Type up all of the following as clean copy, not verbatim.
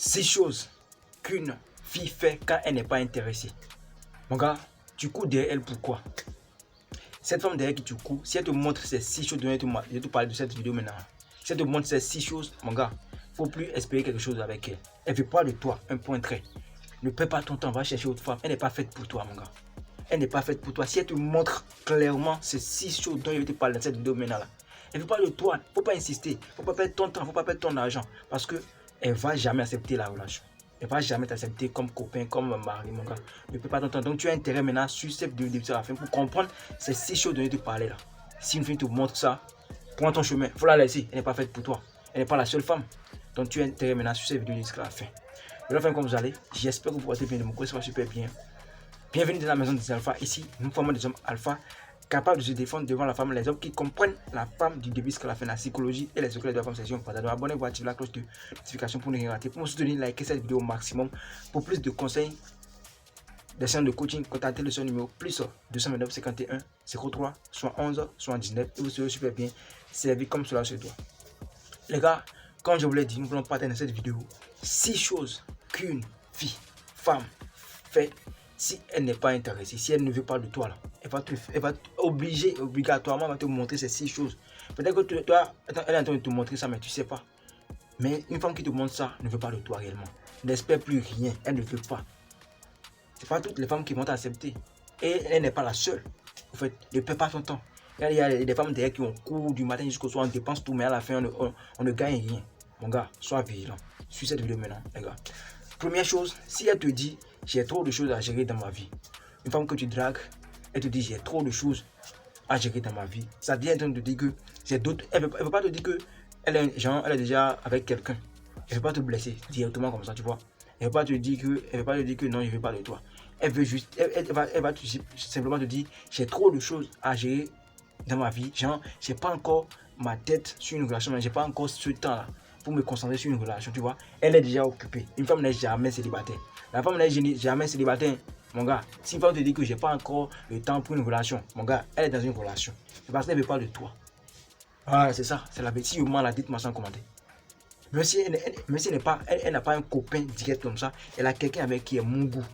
6 choses qu'une fille fait quand elle n'est pas intéressée. Mon gars, tu cours derrière elle pourquoi? Cette femme derrière qui tu cours, si elle te montre ces 6 choses, je te parle de cette vidéo maintenant. Si elle te montre ces 6 choses, mon gars, il ne faut plus espérer quelque chose avec elle. Elle ne veut pas de toi, un point trait. Ne perds pas ton temps, va chercher autre femme. Elle n'est pas faite pour toi, mon gars. Elle n'est pas faite pour toi. Si elle te montre clairement ces 6 choses dont je vais te parler dans cette vidéo maintenant là, elle ne veut pas de toi. Il ne faut pas insister. Il ne faut pas perdre ton temps, il ne faut pas perdre ton argent. Parce qu'elle ne va jamais accepter la relation. Elle ne va jamais t'accepter comme copain, comme mari, mon gars. Ne perds pas ton temps. Donc tu as intérêt maintenant sur cette vidéo début à la fin pour comprendre ces 6 choses dont je te parlais là. Si une fille te montre ça, prends ton chemin. Il faut la laisser. Elle n'est pas faite pour toi. Elle n'est pas la seule femme. Donc tu as intérêt maintenant sur cette vidéo jusqu'à la fin. De la fin, comme vous allez, j'espère que vous portez bien de mon côté, ça va super bien. Bienvenue dans la maison des alphas. Ici, nous formons des hommes alpha capables de se défendre devant la femme, les hommes qui comprennent la femme du début jusqu'à la fin, la psychologie et les secrets de la femme. Session. Abonnez-vous, activez la cloche de notification pour ne rien rater. Pour me soutenir, likez cette vidéo au maximum. Pour plus de conseils, des séances de coaching, contactez le son numéro plus 229 51 03 71 79 et vous serez super bien servi comme cela se doit. Les gars, comme je vous l'ai dit, nous voulons partager dans cette vidéo 6 choses qu'une femme fait si elle n'est pas intéressée, si elle ne veut pas de toi là. Elle va obligatoirement va te montrer ces 6 choses. Peut-être que toi, elle est en train de te montrer ça, mais tu ne sais pas. Mais une femme qui te montre ça ne veut pas de toi réellement. N'espère plus rien, elle ne veut pas. Ce n'est pas toutes les femmes qui vont t'accepter. Et elle n'est pas la seule. En fait, ne perds pas ton temps. Il y a des femmes derrière qui ont cours du matin jusqu'au soir, on dépense tout, mais à la fin, on ne gagne rien. Mon gars, sois vigilant. Suis cette vidéo maintenant, les gars. Première chose, si elle te dit, j'ai trop de choses à gérer dans ma vie. Une femme que tu dragues, elle te dit, j'ai trop de choses à gérer dans ma vie. Ça vient de te dire que j'ai d'autres. Elle ne veut pas te dire que elle est déjà avec quelqu'un. Elle ne veut pas te blesser directement comme ça, tu vois. Elle ne veut pas te dire que non, je ne veux pas de toi. Elle veut juste, elle va simplement te dire, j'ai trop de choses à gérer dans ma vie. Genre, j'ai pas encore ma tête sur une relation, mais j'ai pas encore ce temps-là pour me concentrer sur une relation, tu vois. Elle est déjà occupée. Une femme n'est jamais célibataire. La femme n'est jamais célibataire. Mon gars, si une femme te dit que j'ai pas encore le temps pour une relation, mon gars, elle est dans une relation. C'est parce qu'elle ne veut pas de toi. Ah, c'est ça, c'est la bête. Si vous m'en la dites-moi sans commenter. Même si elle n'a pas un copain direct comme ça, elle a quelqu'un avec qui est mon goût.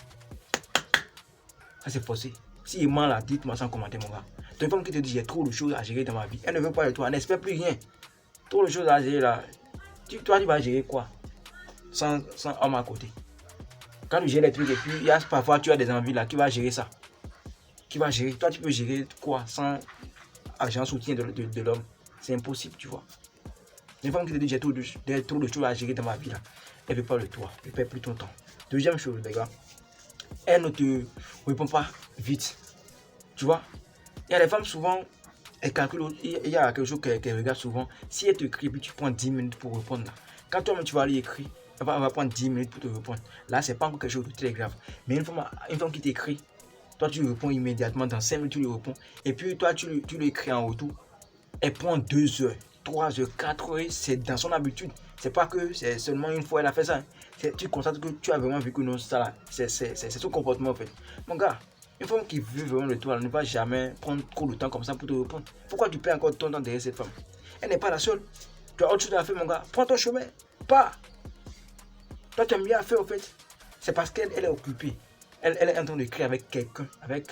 Ça c'est forcé. Si il ment là, dites-moi sans commenter, mon gars. Tu une femme qui te dit j'ai trop de choses à gérer dans ma vie. Elle ne veut pas de toi, elle n'espère plus rien. Trop de choses à gérer là. Toi, tu vas gérer quoi sans homme à côté. Quand tu gères les trucs et puis parfois tu as des envies là, qui va gérer ça? Qui va gérer? Toi, tu peux gérer quoi sans argent soutien de l'homme? C'est impossible, tu vois. Une femme qui te dit j'ai trop de choses à gérer dans ma vie là, elle ne veut pas de toi. Elle ne perd plus ton temps. Deuxième chose, les gars. Elle ne te répond pas vite. Tu vois, il y a des femmes souvent, elles calculent, il y a quelque chose qu'elles regardent souvent. Si elle te écrit, puis tu prends 10 minutes pour répondre. Là. Quand toi-même tu vas lui écrire, elle va prendre 10 minutes pour te répondre. Là, c'est pas encore quelque chose de très grave. Mais une femme qui t'écrit, toi tu lui réponds immédiatement, dans 5 minutes tu lui réponds. Et puis toi tu lui écris en retour. Elle prend 2 heures, 3 heures, 4 heures, c'est dans son habitude. C'est pas que c'est seulement une fois elle a fait ça. Tu constates que tu as vraiment vu que non, ça là, c'est son comportement en fait. Mon gars, une femme qui veut vraiment de toi, elle ne va jamais prendre trop de temps comme ça pour te répondre. Pourquoi tu perds encore ton temps derrière cette femme? Elle n'est pas la seule. Tu as autre chose à faire, mon gars. Prends ton chemin. Pas. Toi, tu aimes bien faire en fait. C'est parce qu'elle est occupée. Elle est en train de créer avec quelqu'un, avec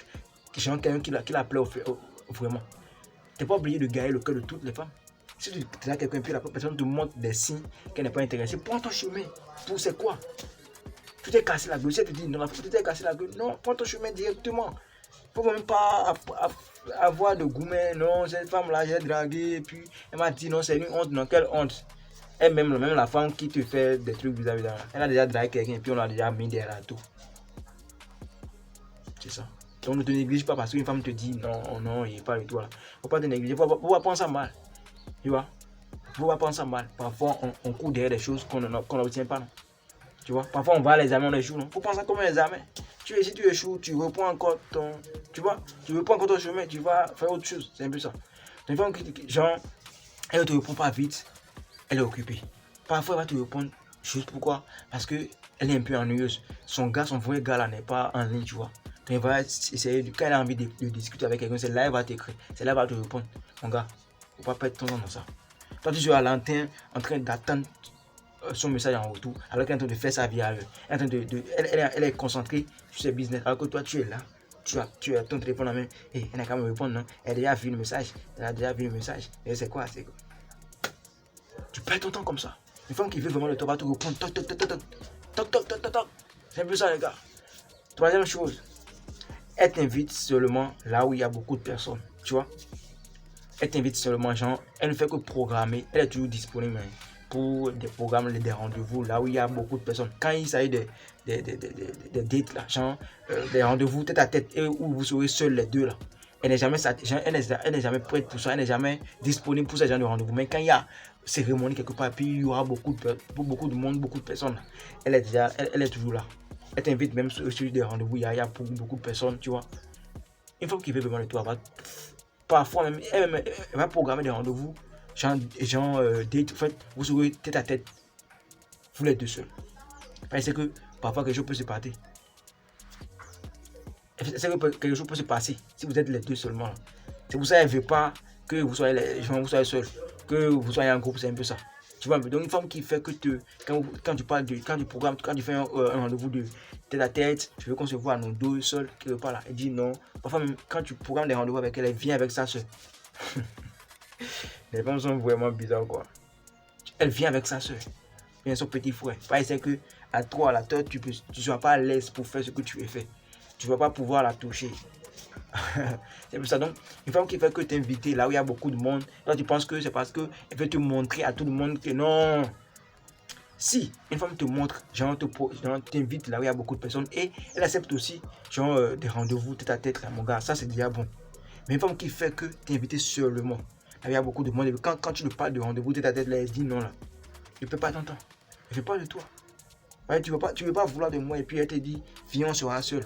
quelqu'un qui la plaît vraiment. Tu n'es pas obligé de gagner le cœur de toutes les femmes. Si tu as quelqu'un, puis la personne te montre des signes qu'elle n'est pas intéressée, prends ton chemin. Pour c'est quoi? Tu t'es cassé la gueule. Si elle te dit non, tu t'es cassé la gueule, non, prends ton chemin directement. Il ne faut même pas avoir de goût, mais non, cette femme-là, j'ai dragué, et puis elle m'a dit non, c'est une honte, non, quelle honte. Elle-même, même la femme qui te fait des trucs vis-à-vis d'elle, elle a déjà dragué quelqu'un, et puis on l'a déjà mis derrière tout. C'est ça. Donc ne te néglige pas parce qu'une femme te dit non, non, il n'est pas avec toi. Il ne faut pas te négliger, il faut pas prendre ça mal. Tu vois? Il ne faut pas prendre ça mal. Parfois, on court derrière des choses qu'on n'obtient pas. Non? Tu vois? Parfois, on va à l'examen, on échoue. Il faut prendre ça comme un examen. Si tu échoues, tu reprends encore ton. Tu vois? Tu reprends encore ton chemin, tu vas faire autre chose. C'est un peu ça. Donc, une femme qui, genre, elle ne te répond pas vite, elle est occupée. Parfois, elle va te répondre juste pourquoi? Parce qu'elle est un peu ennuyeuse. Son vrai gars là n'est pas en ligne, tu vois. Donc, elle va essayer, quand elle a envie de discuter avec quelqu'un, c'est là elle va t'écrire. C'est là elle va te répondre. Mon gars, il ne faut pas perdre ton temps dans ça. Toi, tu es à l'antenne en train d'attendre son message en retour, alors qu'elle est en train de faire sa vie à elle. Elle est concentrée sur ses business, alors que toi, tu es là. Tu as ton téléphone en main et elle n'a qu'à me répondre, non? Elle a déjà vu le message. Et c'est quoi? Tu perds ton temps comme ça. Une femme qui veut vraiment de toi va te répondre. Toc. C'est un peu ça, les gars. Troisième chose, elle t'invite seulement là où il y a beaucoup de personnes. Tu vois? Elle t'invite seulement, genre, elle ne fait que programmer. Elle est toujours disponible pour des programmes, des rendez-vous là où il y a beaucoup de personnes. Quand il s'agit des dates, là, genre, des rendez-vous tête à tête et où vous serez seuls les deux, là. Elle n'est jamais prête pour ça, elle n'est jamais disponible pour ce genre de rendez-vous. Mais quand il y a cérémonie quelque part, puis il y aura beaucoup de monde, beaucoup de personnes, elle est toujours là. Elle t'invite même sur des rendez-vous, il y a beaucoup de personnes, tu vois. Une fois qu'il veut vraiment de toi, parfois même, elle va programmer des rendez-vous, genre date, en fait, vous serez tête à tête, vous les deux seuls. Parce que parfois quelque chose peut se passer. C'est que quelque chose peut se passer si vous êtes les deux seulement. C'est pour ça qu'elle ne veut pas que vous soyez seuls, que vous soyez en groupe, c'est un peu ça. Tu vois, donc une femme qui fait que quand tu parles quand tu fais un rendez-vous de tête à tête, je veux qu'on se voit nous deux seuls quelque part là. Elle dit non. Parfois même quand tu programmes des rendez-vous avec elle, elle vient avec sa soeur. Les femmes sont vraiment bizarres quoi. Elle vient avec sa soeur, vient son petit frère. Parce que à toi là, tu ne seras pas à l'aise pour faire ce que tu veux faire. Tu ne vas pas pouvoir la toucher. C'est pour ça. Donc, une femme qui fait que t'inviter là où il y a beaucoup de monde, là tu penses que c'est parce qu'elle veut te montrer à tout le monde que non. Si une femme te montre, genre t'invite là où il y a beaucoup de personnes et elle accepte aussi genre des rendez-vous tête à tête là, mon gars, ça c'est déjà bon. Mais une femme qui fait que t'inviter seulement, là où il y a beaucoup de monde, et quand tu lui parles de rendez-vous tête à tête là, elle dit non là, je ne peux pas t'entendre, je ne veux pas de toi. Ouais, tu veux pas vouloir de moi et puis elle te dit viens on sera seul.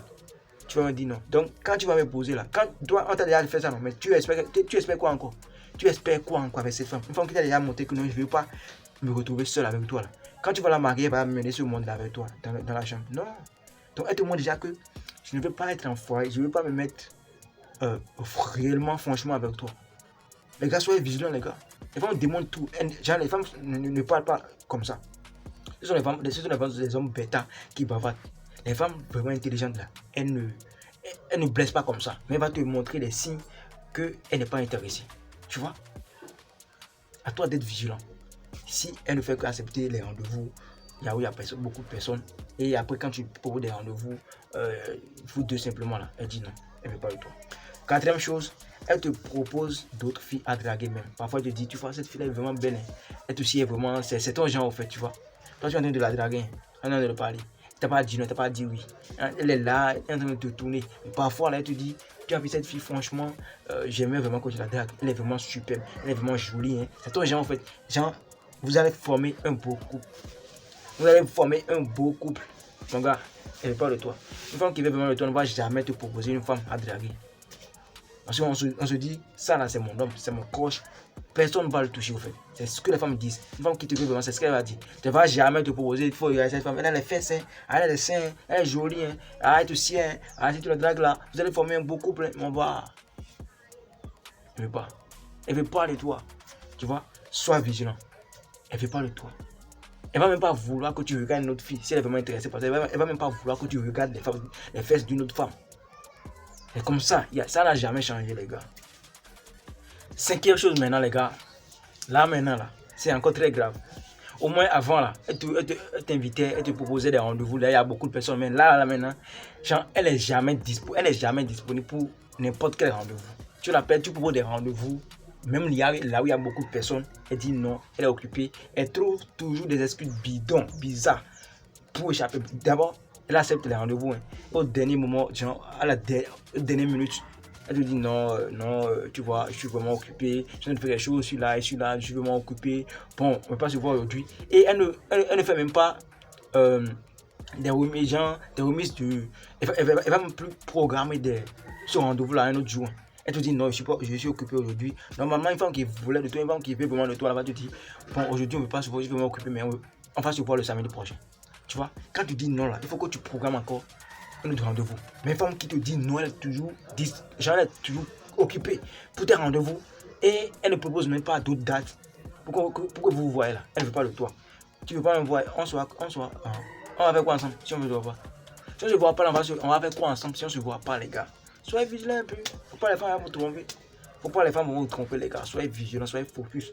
Tu vas me dire non. Donc, quand tu vas me poser là, quand toi, on t'a déjà fait ça, non, mais tu espères quoi encore? Tu espères quoi encore avec cette femme? Une femme qui t'a déjà montré que non, je ne veux pas me retrouver seul avec toi là. Quand tu vas la marier, elle va mener ce monde là avec toi, dans la chambre. Non. Donc, elle te montre déjà que je ne veux pas être en foyer, je ne veux pas me mettre réellement, franchement avec toi. Les gars, soyez vigilants, les gars. Les femmes démontrent tout. Genre, les femmes ne parlent pas comme ça. Ce sont les hommes bêta qui bavardent. Les femmes vraiment intelligentes là, elles ne blessent pas comme ça, mais elle va te montrer les signes qu'elle n'est pas intéressée. Tu vois? À toi d'être vigilant. Si elle ne fait qu'accepter les rendez-vous, où il y a beaucoup de personnes, et après quand tu proposes des rendez-vous, vous deux simplement là, elle dit non, elle ne veut pas de toi. Quatrième chose, elle te propose d'autres filles à draguer même. Parfois elle te dit, tu vois, cette fille est vraiment belle. Hein. Elle aussi est vraiment, c'est ton genre en fait, tu vois. Toi tu es en train de la draguer, tu es en train de le parler. Tu n'as pas dit non, tu n'as pas dit oui. Elle est là, elle est en train de te tourner. Parfois, là, elle te dit, tu as vu cette fille, franchement, j'aimais vraiment que tu la dragues. Elle est vraiment superbe, elle est vraiment jolie. Hein. C'est ton genre, en fait. Genre, vous allez former un beau couple. Mon gars, elle veut pas de toi. Une femme qui veut vraiment de toi ne va jamais te proposer une femme à draguer. Parce qu'on se dit, ça là, c'est mon homme, c'est mon coach. Personne ne va le toucher, au fait. C'est ce que les femmes disent. Une femme qui te veut vraiment, c'est ce qu'elle va dire. Tu ne vas jamais te proposer, il faut regarder cette femme. Elle a les fesses, hein, elle a les seins, elle est jolie, hein, arrête aussi, hein, arrête, si tu la dragues là, vous allez former un beau couple, mon gars. Elle ne veut pas. Elle ne veut pas de toi. Tu vois, sois vigilant. Elle ne veut pas de toi. Elle ne va même pas vouloir que tu regardes une autre fille si elle est vraiment intéressée par ça. Elle ne va même pas vouloir que tu regardes les fesses d'une autre femme. Et comme ça, ça n'a jamais changé, les gars. Cinquième chose maintenant, les gars. Là, maintenant, là, c'est encore très grave. Au moins, avant, là, elle t'invitait, elle te proposait des rendez-vous. Là, il y a beaucoup de personnes. Mais là, maintenant, genre, elle n'est jamais disponible pour n'importe quel rendez-vous. Tu l'appelles, tu proposes des rendez-vous. Même là où il y a beaucoup de personnes, elle dit non, elle est occupée. Elle trouve toujours des excuses bidons, bizarres, pour échapper. D'abord, elle accepte les rendez-vous. Hein. Au dernier moment, genre, à la dernière minute, elle te dit non, tu vois, je suis vraiment occupé, je viens de faire quelque chose, je suis là, je suis vraiment occupé. Bon, on ne peut pas se voir aujourd'hui. Et elle ne fait même pas des remises, elle va même plus programmer ce rendez-vous là un autre jour. Elle te dit non, je suis occupé aujourd'hui. Normalement, une femme qui voulait de toi, une femme qui veut vraiment de toi, elle va te dire bon, aujourd'hui on ne peut pas se voir, je suis vraiment occupé, mais on va se voir le samedi prochain. Tu vois, quand tu dis non là, il faut que tu programmes encore un autre rendez-vous. Mais une femme qui te dit non, elle est toujours occupée pour tes rendez-vous et elle ne propose même pas d'autres dates pour que vous voyez là. Elle ne veut pas de toi. Tu veux pas me voir, on va faire quoi ensemble si on ne se voit pas? Si on ne se voit pas, on va faire quoi ensemble si on ne se voit pas, les gars? Soyez vigilants un peu. Faut pas les femmes vous tromper. Faut pas les femmes vous tromper, les gars. Soyez vigilants, soyez focus.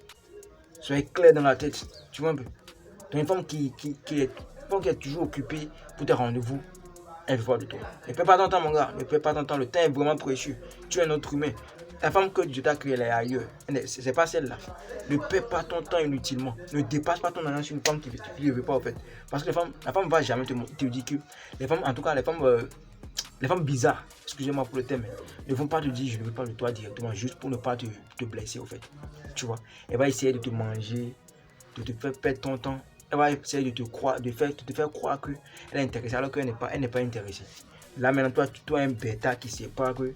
Soyez clair dans la tête. Tu vois un peu? Donc une femme qui est toujours occupée pour tes rendez-vous, elle veut pas de toi. Ne perds pas ton temps, mon gars. Ne perds pas ton temps. Le temps est vraiment précieux. Tu es un autre humain. La femme que Dieu t'a créée, elle est ailleurs. C'est pas celle-là. Ne perds pas ton temps inutilement. Ne dépasse pas ton argent sur une femme qui ne veut pas, en fait. Parce que la femme ne va jamais te dire que. Les femmes, en tout cas, les femmes bizarres, excusez-moi pour le thème, ne vont pas te dire je ne veux pas de toi directement, juste pour ne pas te blesser, au fait. Tu vois. Elle va essayer de te manger, de te faire perdre ton temps. Elle va essayer de te faire croire qu'elle est intéressée alors qu'elle n'est pas intéressée. Là maintenant, toi un bêta qui sait pas que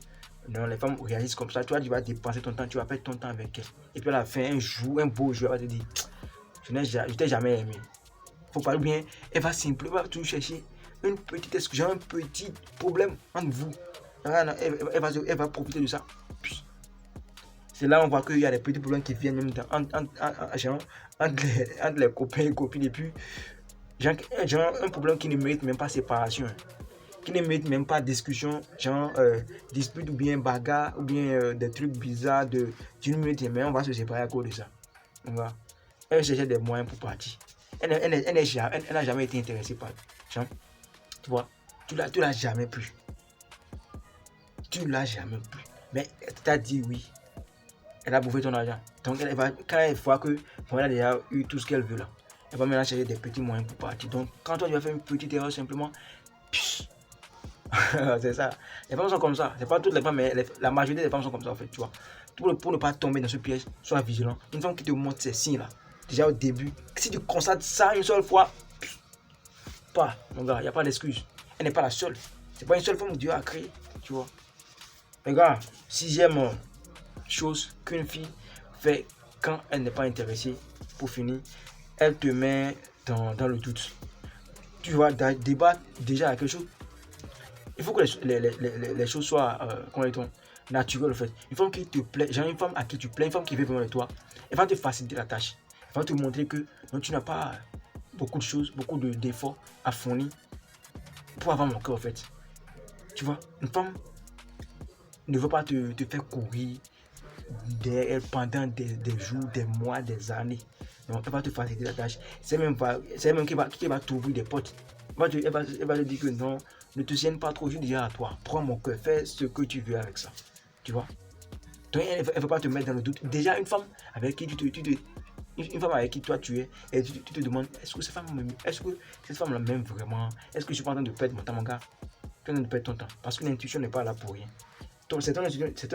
non, les femmes réagissent comme ça. Toi, tu vas dépenser ton temps, tu vas perdre ton temps avec elle. Et puis à la fin, un beau jour, elle va te dire je t'ai jamais aimé. Faut pas bien. Elle va simplement toujours chercher une petite excuse, un petit problème entre vous. Elle va profiter de ça. C'est là où on voit qu'il y a des petits problèmes qui viennent même entre les copains et copines. Et puis, genre un problème qui ne mérite même pas séparation. Qui ne mérite même pas discussion, genre dispute ou bien bagarre ou bien des trucs bizarres d'une minute, mais on va se séparer à cause de ça. Elle cherchait des moyens pour partir. Elle n'a jamais été intéressée par genre, tu vois, tu l'as jamais pu. Tu l'as jamais pu. Mais elle t'a dit oui. Elle a bouffé ton argent. Donc quand elle voit que elle a déjà eu tout ce qu'elle veut là, elle va maintenant chercher des petits moyens pour partir. Donc quand toi tu vas faire une petite erreur simplement, c'est ça. Les femmes sont comme ça. C'est pas toutes les femmes, mais la majorité des femmes sont comme ça en fait, tu vois. Pour ne pas tomber dans ce piège, sois vigilant. Une femme qui te montre ces signes là, déjà au début, si tu constates ça une seule fois, pas, mon gars, il n'y a pas d'excuse. Elle n'est pas la seule. C'est pas une seule femme que Dieu a créée, tu vois. Les gars, 6e chose qu'une fille fait quand elle n'est pas intéressée, pour finir, elle te met dans le doute. Tu vois, débattre déjà à quelque chose. Il faut que les choses soient naturelles en fait. Une femme qui te plaît, genre une femme à qui tu plais, une femme qui veut vraiment de toi, elle va te faciliter la tâche. Elle va te montrer que non, tu n'as pas beaucoup de choses, beaucoup d'efforts à fournir pour avoir mon cœur en fait. Tu vois, une femme ne veut pas te faire courir derrière elle pendant des jours, des mois, des années. Donc elle va te faciliter la tâche. C'est même qui va t'ouvrir des portes. Elle va te dire que non, ne te gêne pas trop, je dis à toi, prends mon cœur, fais ce que tu veux avec ça. Tu vois? Donc elle ne veut pas te mettre dans le doute. Déjà une femme avec qui une femme avec qui toi tu es, et tu te demandes, est-ce que cette femme-là m'aime vraiment? Est-ce que je suis pas en train de perdre mon temps, mon gars? Tu es en train de perdre ton temps. Parce que l'intuition n'est pas là pour rien. C'est ton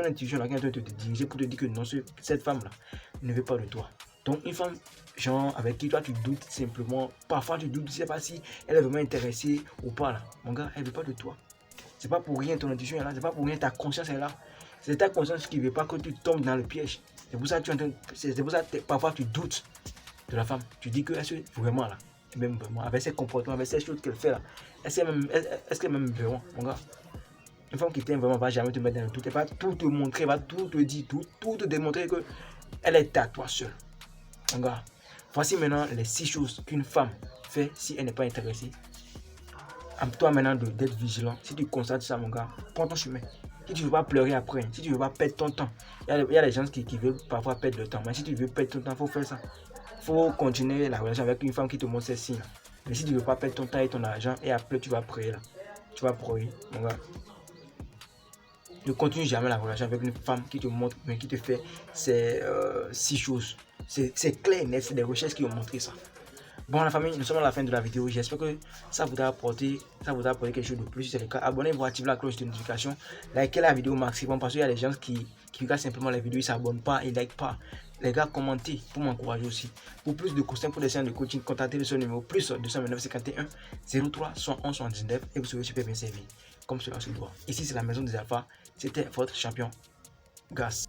intuition là qui est en train de te diriger pour te dire que non, cette femme-là ne veut pas de toi. Donc une femme genre avec qui toi tu doutes simplement, parfois tu doutes, tu sais pas si elle est vraiment intéressée ou pas là. Mon gars, elle veut pas de toi. C'est pas pour rien ton intuition est là, c'est pas pour rien ta conscience est là. C'est ta conscience qui veut pas que tu tombes dans le piège. C'est pour ça que parfois tu doutes de la femme. Tu dis que est-ce que vraiment là, même vraiment avec ses comportements, avec ces choses qu'elle fait là, est-ce qu'elle m'aime vraiment, mon gars? Une femme qui t'aime vraiment va jamais te mettre dans le doute. Elle va tout te montrer, elle va tout te dire, tout te démontrer que elle est à toi seul. Mon gars, voici maintenant les 6 choses qu'une femme fait si elle n'est pas intéressée. À toi maintenant d'être vigilant. Si tu constates ça, mon gars, prends ton chemin. Si tu ne veux pas pleurer après, si tu ne veux pas perdre ton temps, il y a des gens qui veulent parfois perdre le temps. Mais si tu veux perdre ton temps, il faut faire ça. Il faut continuer la relation avec une femme qui te montre ces signes. Mais si tu ne veux pas perdre ton temps et ton argent, et après tu vas prier là. Tu vas prier, mon gars. Ne continue jamais la relation avec une femme qui te montre, mais qui te fait ces 6 choses. C'est clair, c'est des recherches qui ont montré ça. Bon la famille, nous sommes à la fin de la vidéo. J'espère que ça vous a apporté quelque chose de plus. Si c'est le cas, abonnez-vous, activez la cloche de notification, likez la vidéo maximum parce qu'il y a des gens qui regardent simplement les vidéos, ils ne s'abonnent pas, ils ne like pas. Les gars, commentez pour m'encourager aussi. Pour plus de conseils pour des séances de coaching, contactez le numéro plus 229 51 03 111 79 et vous serez super bien servi comme cela se doit. Ici c'est la maison des alphas, c'était votre champion Gas.